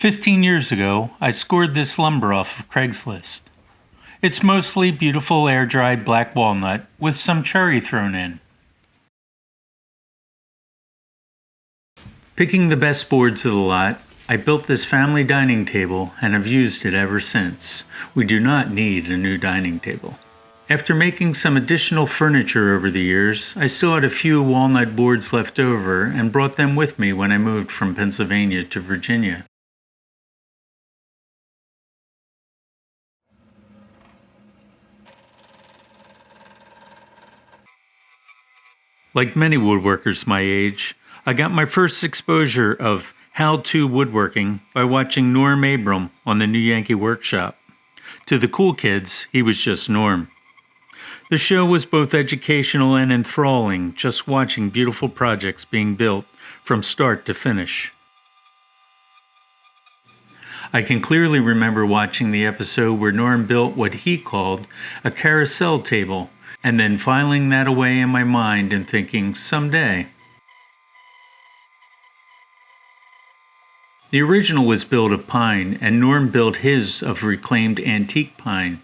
15 years ago, I scored this lumber off of Craigslist. It's mostly beautiful air-dried black walnut with some cherry thrown in. Picking the best boards of the lot, I built this family dining table and have used it ever since. We do not need a new dining table. After making some additional furniture over the years, I still had a few walnut boards left over and brought them with me when I moved from Pennsylvania to Virginia. Like many woodworkers my age, I got my first exposure of how-to woodworking by watching Norm Abram on the new Yankee Workshop. To the cool kids, he was just Norm. The show was both educational and enthralling, just watching beautiful projects being built from start to finish. I can clearly remember watching the episode where Norm built what he called a carousel table, and then filing that away in my mind and thinking, someday. The original was built of pine, and Norm built his of reclaimed antique pine.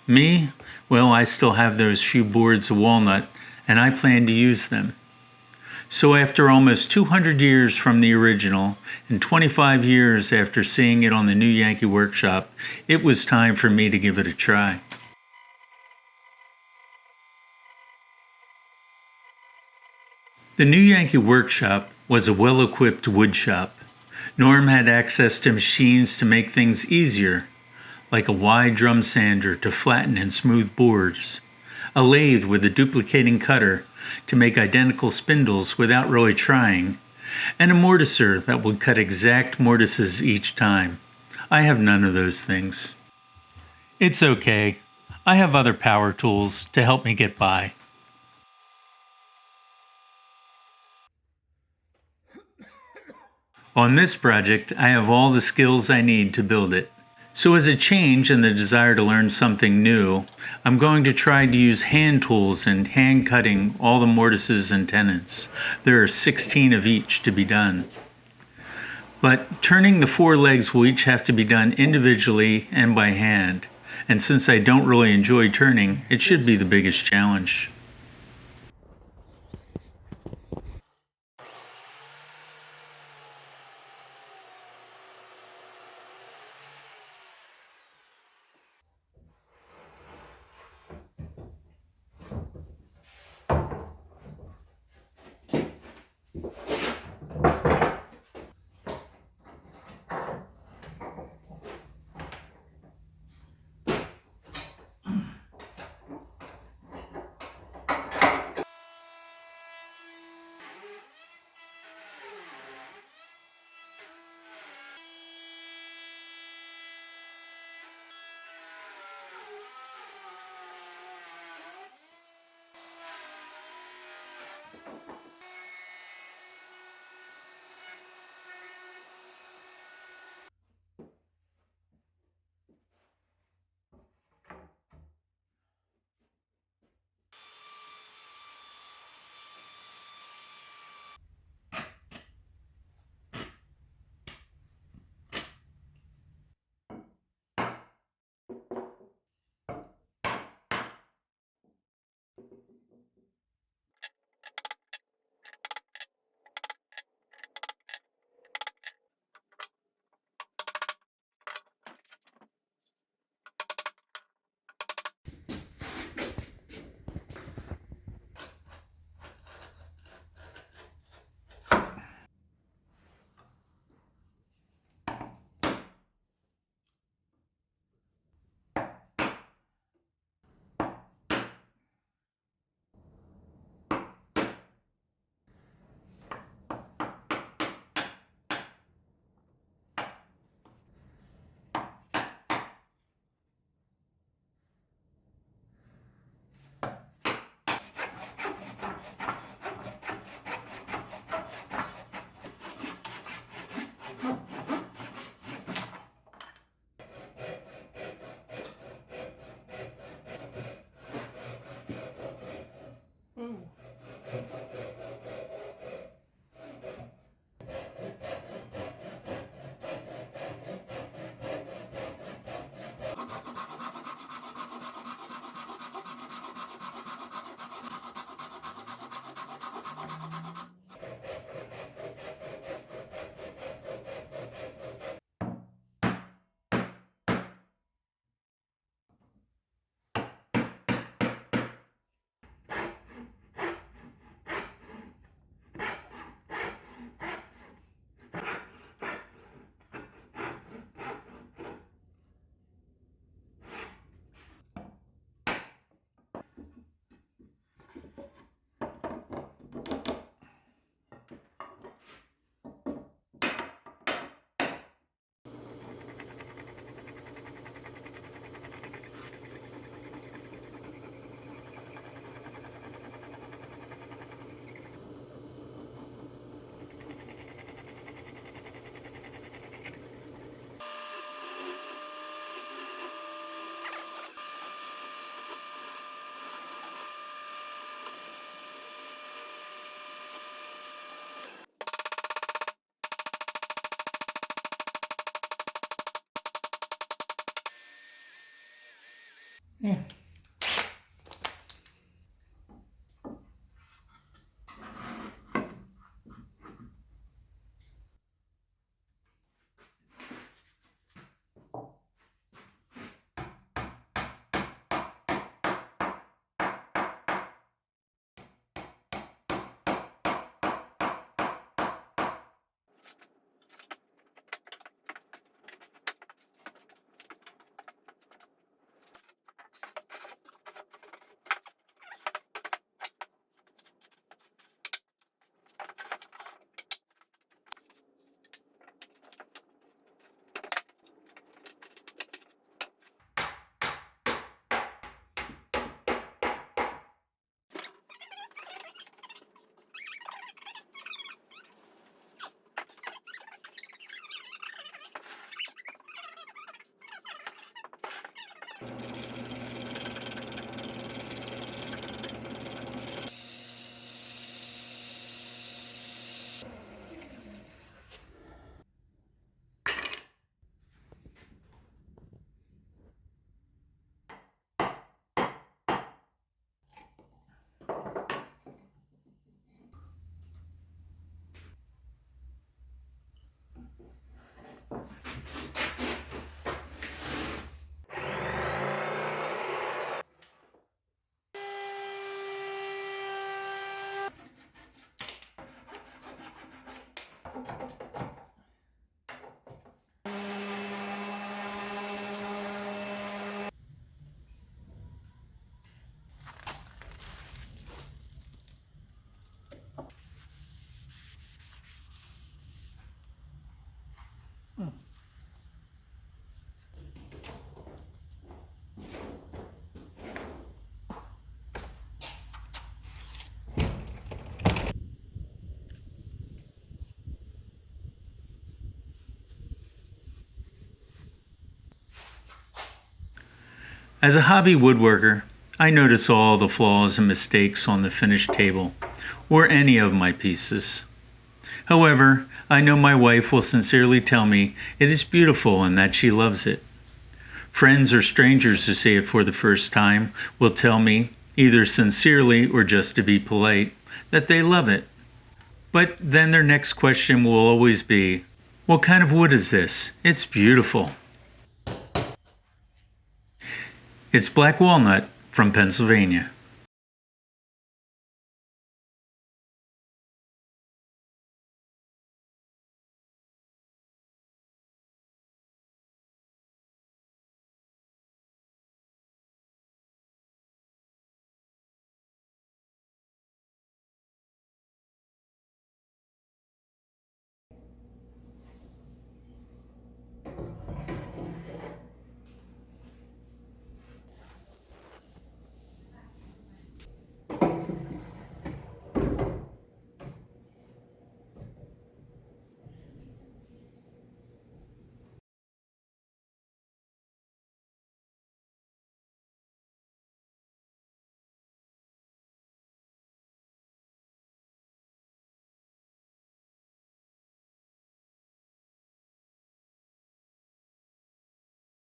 Me? Well, I still have those few boards of walnut, and I plan to use them. So after almost 200 years from the original, and 25 years after seeing it on the new Yankee Workshop, it was time for me to give it a try. The new Yankee Workshop was a well-equipped wood shop. Norm had access to machines to make things easier, like a wide drum sander to flatten and smooth boards, a lathe with a duplicating cutter to make identical spindles without really trying, and a mortiser that would cut exact mortises each time. I have none of those things. It's okay. I have other power tools to help me get by. On this project, I have all the skills I need to build it. So as a change and the desire to learn something new, I'm going to try to use hand tools and hand cutting all the mortises and tenons. There are 16 of each to be done. But turning the 4 legs will each have to be done individually and by hand. And since I don't really enjoy turning, it should be the biggest challenge. Yeah. As a hobby woodworker, I notice all the flaws and mistakes on the finished table, or any of my pieces. However, I know my wife will sincerely tell me it is beautiful and that she loves it. Friends or strangers who see it for the first time will tell me, either sincerely or just to be polite, that they love it. But then their next question will always be, "What kind of wood is this? It's beautiful." It's black walnut from Pennsylvania.